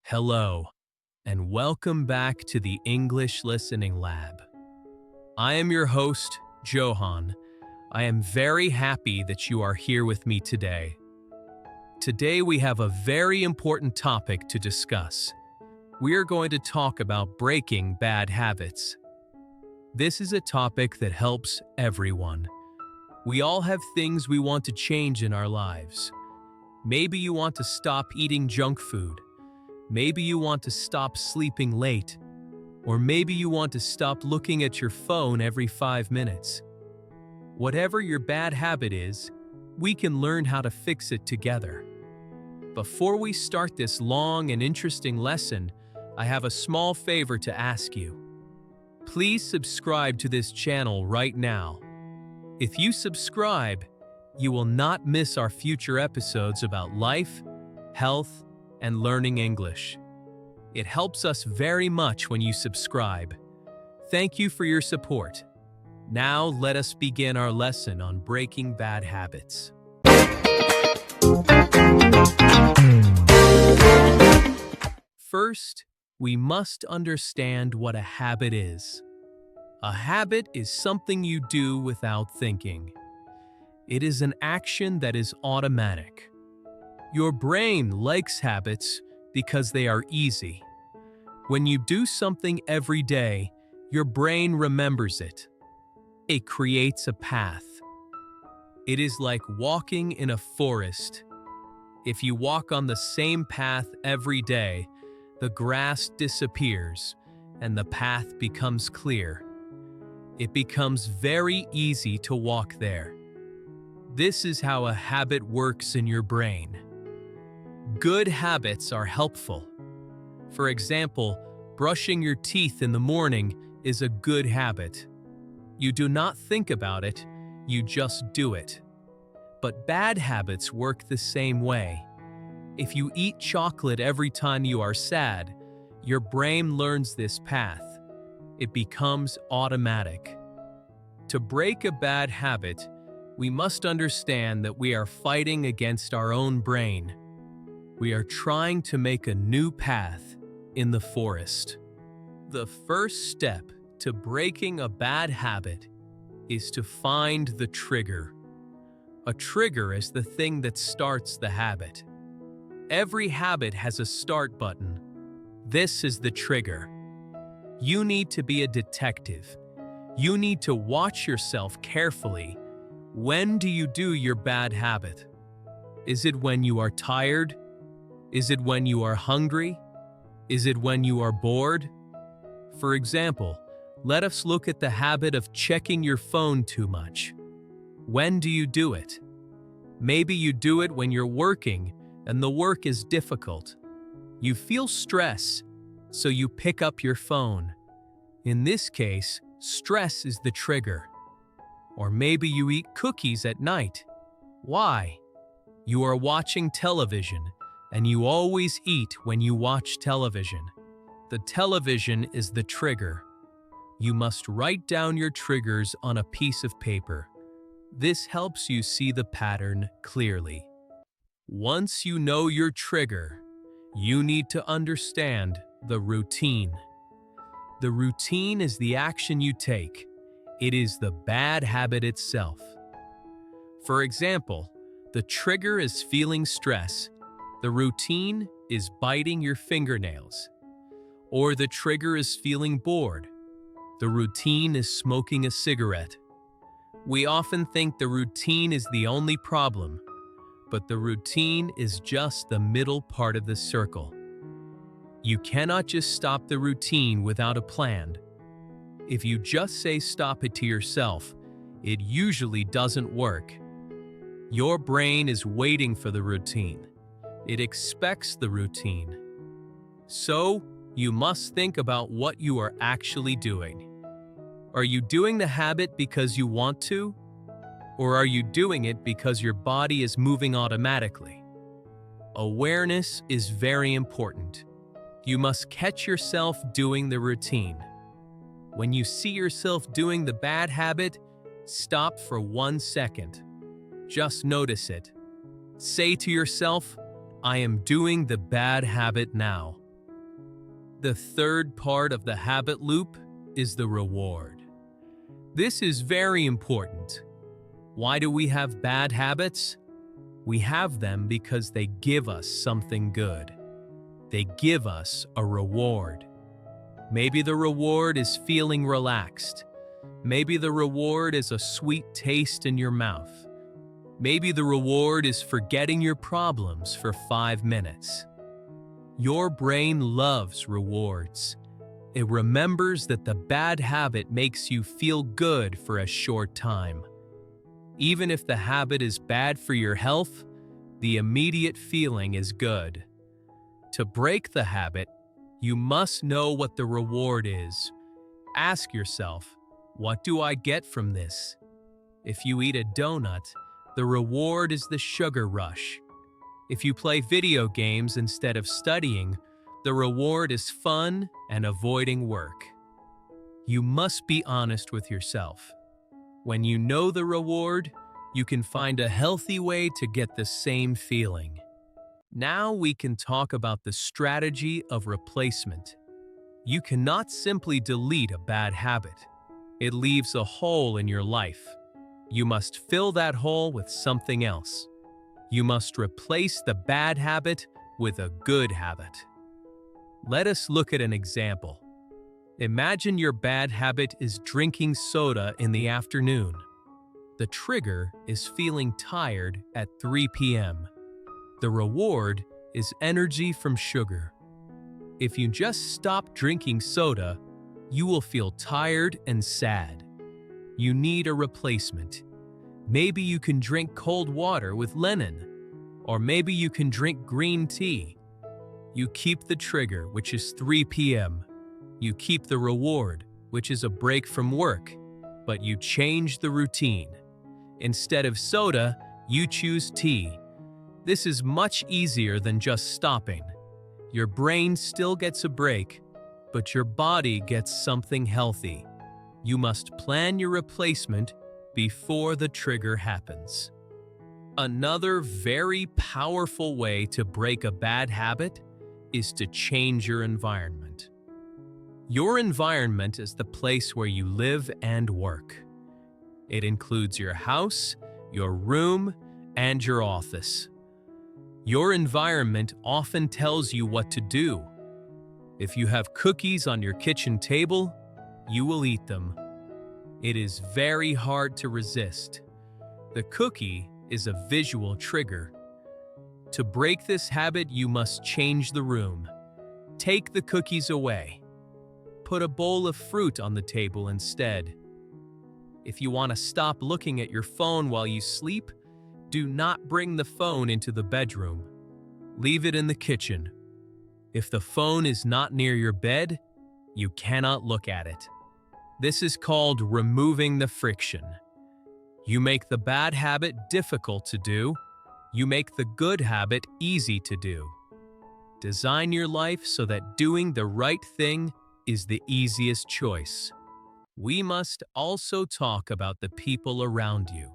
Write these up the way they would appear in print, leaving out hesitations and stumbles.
Hello, and welcome back to the English Listening Lab. I am your host, Johan. I am very happy that you are here with me today. Today we have a very important topic to discuss. We are going to talk about breaking bad habits. This is a topic that helps everyone. We all have things we want to change in our lives. Maybe you want to stop eating junk food. Maybe you want to stop sleeping late, or maybe you want to stop looking at your phone every 5 minutes. Whatever your bad habit is, we can learn how to fix it together. Before we start this long and interesting lesson, I have a small favor to ask you. Please subscribe to this channel right now. If you subscribe, you will not miss our future episodes about life, health, and learning English. It helps us very much when you subscribe. Thank you for your support. Now let us begin our lesson on breaking bad habits. First, we must understand what a habit is. A habit is something you do without thinking. It is an action that is automatic. Your brain likes habits because they are easy. When you do something every day, your brain remembers it. It creates a path. It is like walking in a forest. If you walk on the same path every day, the grass disappears and the path becomes clear. It becomes very easy to walk there. This is how a habit works in your brain. Good habits are helpful. For example, brushing your teeth in the morning is a good habit. You do not think about it, you just do it. But bad habits work the same way. If you eat chocolate every time you are sad, your brain learns this path. It becomes automatic. To break a bad habit, we must understand that we are fighting against our own brain. We are trying to make a new path in the forest. The first step to breaking a bad habit is to find the trigger. A trigger is the thing that starts the habit. Every habit has a start button. This is the trigger. You need to be a detective. You need to watch yourself carefully. When do you do your bad habit? Is it when you are tired? Is it when you are hungry? Is it when you are bored? For example, let us look at the habit of checking your phone too much. When do you do it? Maybe you do it when you're working and the work is difficult. You feel stress, so you pick up your phone. In this case, stress is the trigger. Or maybe you eat cookies at night. Why? You are watching television, and you always eat when you watch television. The television is the trigger. You must write down your triggers on a piece of paper. This helps you see the pattern clearly. Once you know your trigger, you need to understand the routine. The routine is the action you take. It is the bad habit itself. For example, the trigger is feeling stress. The routine is biting your fingernails. Or the trigger is feeling bored. The routine is smoking a cigarette. We often think the routine is the only problem, but the routine is just the middle part of the circle. You cannot just stop the routine without a plan. If you just say stop it to yourself, it usually doesn't work. Your brain is waiting for the routine. It expects the routine. So, you must think about what you are actually doing. Are you doing the habit because you want to? Or are you doing it because your body is moving automatically? Awareness is very important. You must catch yourself doing the routine. When you see yourself doing the bad habit, stop for 1 second. Just notice it. Say to yourself, I am doing the bad habit now. The third part of the habit loop is the reward. This is very important. Why do we have bad habits? We have them because they give us something good. They give us a reward. Maybe the reward is feeling relaxed. Maybe the reward is a sweet taste in your mouth. Maybe the reward is forgetting your problems for 5 minutes. Your brain loves rewards. It remembers that the bad habit makes you feel good for a short time. Even if the habit is bad for your health, the immediate feeling is good. To break the habit, you must know what the reward is. Ask yourself, what do I get from this? If you eat a donut, the reward is the sugar rush. If you play video games instead of studying, the reward is fun and avoiding work. You must be honest with yourself. When you know the reward, you can find a healthy way to get the same feeling. Now we can talk about the strategy of replacement. You cannot simply delete a bad habit. It leaves a hole in your life. You must fill that hole with something else. You must replace the bad habit with a good habit. Let us look at an example. Imagine your bad habit is drinking soda in the afternoon. The trigger is feeling tired at 3 p.m. The reward is energy from sugar. If you just stop drinking soda, you will feel tired and sad. You need a replacement. Maybe you can drink cold water with lemon, or maybe you can drink green tea. You keep the trigger, which is 3 p.m. You keep the reward, which is a break from work, but you change the routine. Instead of soda, you choose tea. This is much easier than just stopping. Your brain still gets a break, but your body gets something healthy. You must plan your replacement before the trigger happens. Another very powerful way to break a bad habit is to change your environment. Your environment is the place where you live and work. It includes your house, your room, and your office. Your environment often tells you what to do. If you have cookies on your kitchen table, you will eat them. It is very hard to resist. The cookie is a visual trigger. To break this habit, you must change the room. Take the cookies away. Put a bowl of fruit on the table instead. If you want to stop looking at your phone while you sleep, do not bring the phone into the bedroom. Leave it in the kitchen. If the phone is not near your bed, you cannot look at it. This is called removing the friction. You make the bad habit difficult to do. You make the good habit easy to do. Design your life so that doing the right thing is the easiest choice. We must also talk about the people around you.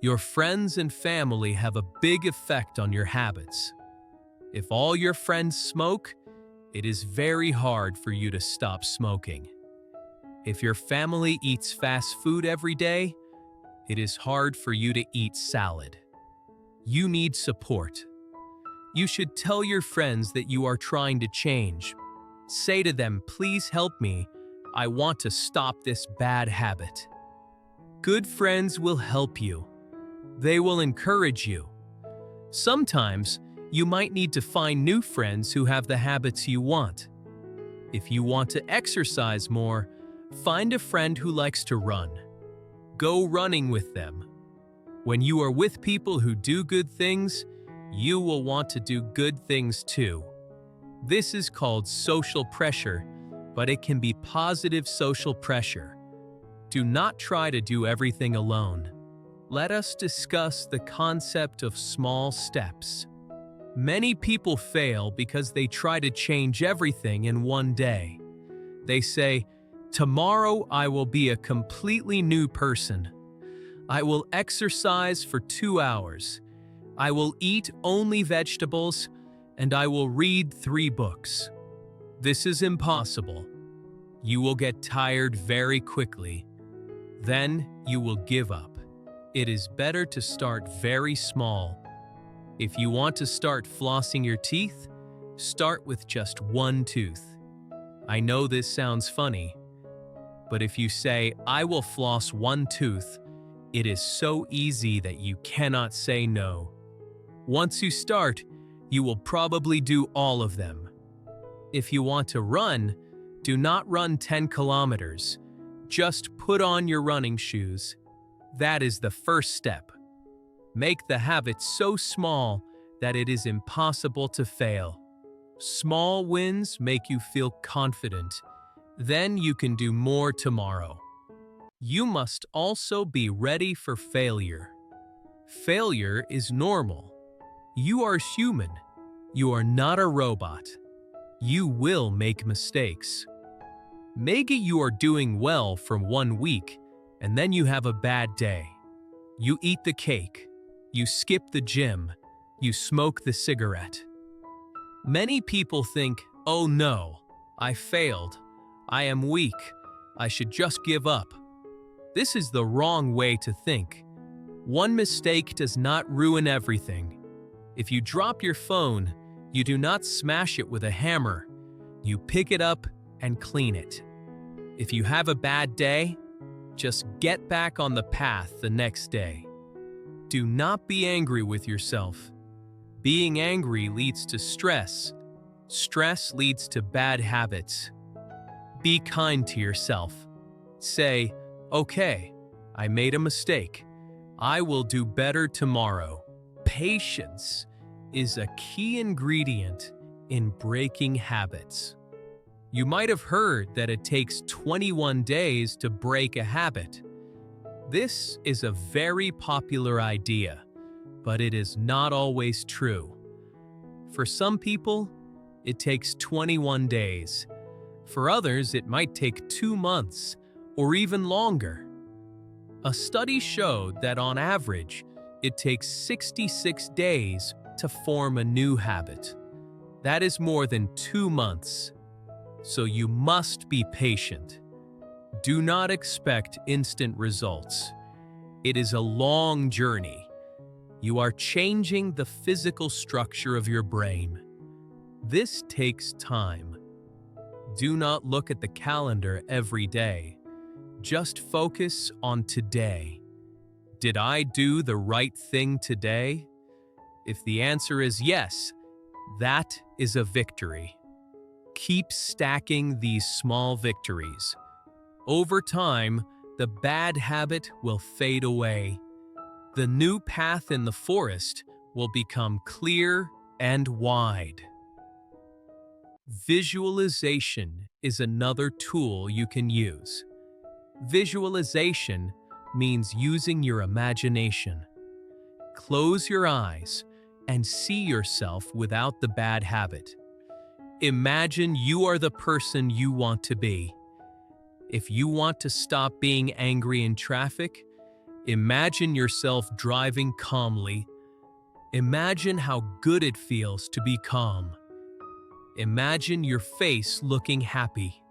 Your friends and family have a big effect on your habits. If all your friends smoke, it is very hard for you to stop smoking. If your family eats fast food every day, it is hard for you to eat salad. You need support. You should tell your friends that you are trying to change. Say to them, please help me. I want to stop this bad habit. Good friends will help you. They will encourage you. Sometimes, you might need to find new friends who have the habits you want. If you want to exercise more, find a friend who likes to run. Go running with them. When you are with people who do good things, you will want to do good things too. This is called social pressure, but it can be positive social pressure. Do not try to do everything alone. Let us discuss the concept of small steps. Many people fail because they try to change everything in one day. They say, "Tomorrow I will be a completely new person. I will exercise for 2 hours. I will eat only vegetables, and I will read 3 books." This is impossible. You will get tired very quickly. Then you will give up. It is better to start very small. If you want to start flossing your teeth, start with just one tooth. I know this sounds funny, but if you say, "I will floss one tooth," it is so easy that you cannot say no. Once you start, you will probably do all of them. If you want to run, do not run 10 kilometers. Just put on your running shoes. That is the first step. Make the habit so small that it is impossible to fail. Small wins make you feel confident. Then you can do more tomorrow. You must also be ready for failure. Failure is normal. You are human. You are not a robot. You will make mistakes. Maybe you are doing well for 1 week, and then you have a bad day. You eat the cake. You skip the gym. You smoke the cigarette. Many people think, "Oh no, I failed. I am weak. I should just give up." This is the wrong way to think. One mistake does not ruin everything. If you drop your phone, you do not smash it with a hammer. You pick it up and clean it. If you have a bad day, just get back on the path the next day. Do not be angry with yourself. Being angry leads to stress. Stress leads to bad habits. Be kind to yourself. Say, "Okay, I made a mistake. I will do better tomorrow." Patience is a key ingredient in breaking habits. You might have heard that it takes 21 days to break a habit. This is a very popular idea, but it is not always true. For some people, it takes 21 days. For others, it might take 2 months or even longer. A study showed that on average, it takes 66 days to form a new habit. That is more than 2 months. So you must be patient. Do not expect instant results. It is a long journey. You are changing the physical structure of your brain. This takes time. Do not look at the calendar every day. Just focus on today. Did I do the right thing today? If the answer is yes, that is a victory. Keep stacking these small victories. Over time, the bad habit will fade away. The new path in the forest will become clear and wide. Visualization is another tool you can use. Visualization means using your imagination. Close your eyes and see yourself without the bad habit. Imagine you are the person you want to be. If you want to stop being angry in traffic, imagine yourself driving calmly. Imagine how good it feels to be calm. Imagine your face looking happy.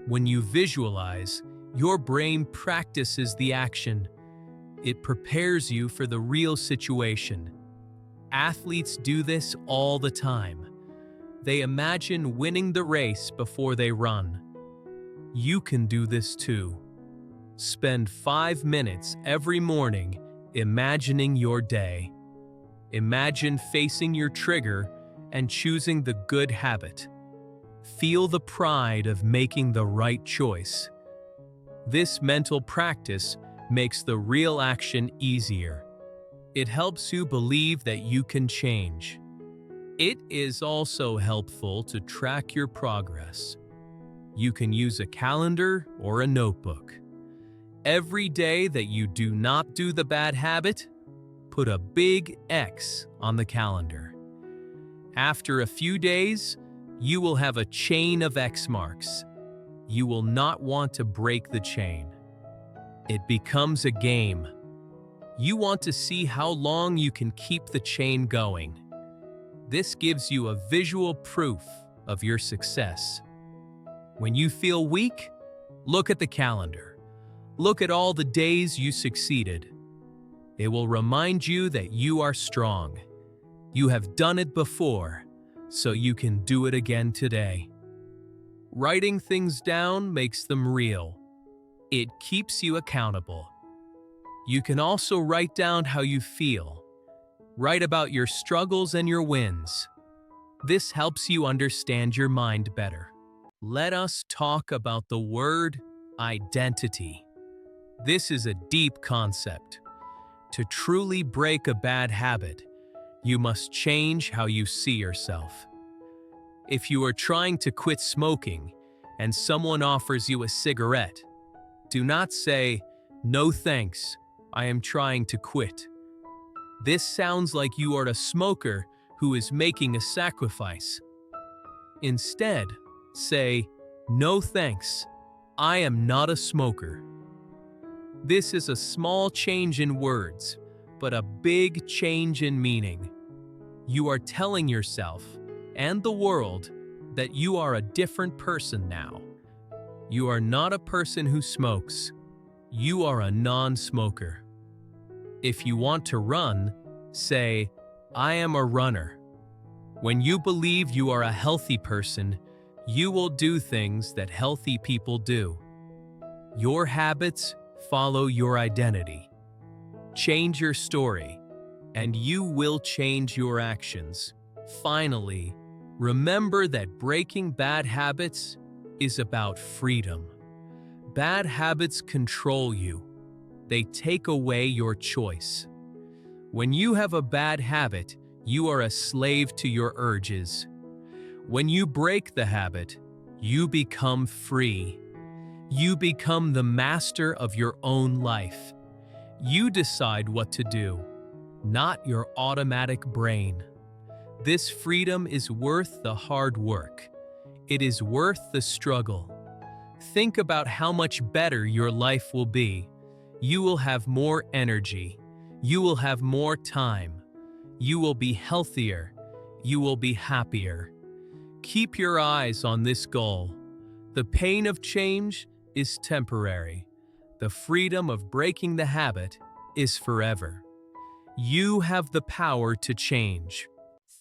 When you visualize, your brain practices the action. It prepares you for the real situation. Athletes do this all the time. They imagine winning the race before they run. You can do this too. Spend 5 minutes every morning imagining your day. Imagine facing your trigger and choosing the good habit. Feel the pride of making the right choice. This mental practice makes the real action easier. It helps you believe that you can change. It is also helpful to track your progress. You can use a calendar or a notebook. Every day that you do not do the bad habit, put a big X on the calendar. After a few days, you will have a chain of X marks. You will not want to break the chain. It becomes a game. You want to see how long you can keep the chain going. This gives you a visual proof of your success. When you feel weak, look at the calendar. Look at all the days you succeeded. It will remind you that you are strong. You have done it before, so you can do it again today. Writing things down makes them real. It keeps you accountable. You can also write down how you feel. Write about your struggles and your wins. This helps you understand your mind better. Let us talk about the word identity. This is a deep concept. To truly break a bad habit, you must change how you see yourself. If you are trying to quit smoking and someone offers you a cigarette, do not say, "No thanks, I am trying to quit." This sounds like you are a smoker who is making a sacrifice. Instead, say, "No thanks, I am not a smoker." This is a small change in words, but a big change in meaning. You are telling yourself and the world that you are a different person now. You are not a person who smokes. You are a non-smoker. If you want to run, say, "I am a runner." When you believe you are a healthy person, you will do things that healthy people do. Your habits follow your identity. Change your story, and you will change your actions. Finally, remember that breaking bad habits is about freedom. Bad habits control you. They take away your choice. When you have a bad habit, you are a slave to your urges. When you break the habit, you become free. You become the master of your own life. You decide what to do, not your automatic brain. This freedom is worth the hard work. It is worth the struggle. Think about how much better your life will be. You will have more energy. You will have more time. You will be healthier. You will be happier. Keep your eyes on this goal. The pain of change is temporary. The freedom of breaking the habit is forever. You have the power to change.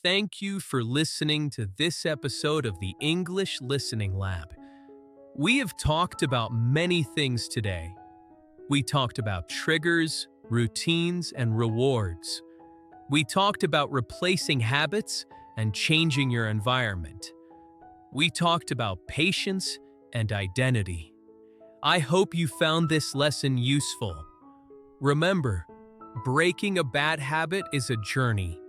Thank you for listening to this episode of the English Listening Lab. We have talked about many things today. We talked about triggers, routines, and rewards. We talked about replacing habits and changing your environment. We talked about patience and identity. I hope you found this lesson useful. Remember, breaking a bad habit is a journey.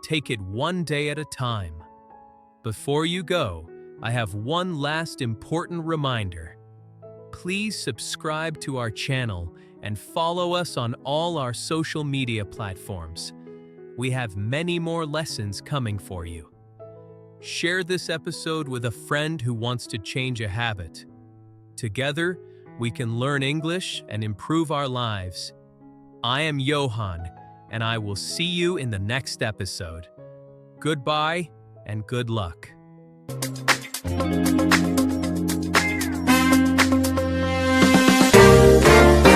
Take it one day at a time. Before you go, I have one last important reminder. Please subscribe to our channel and follow us on all our social media platforms. We have many more lessons coming for you. Share this episode with a friend who wants to change a habit. Together, we can learn English and improve our lives. I am Johan, and I will see you in the next episode. Goodbye and good luck.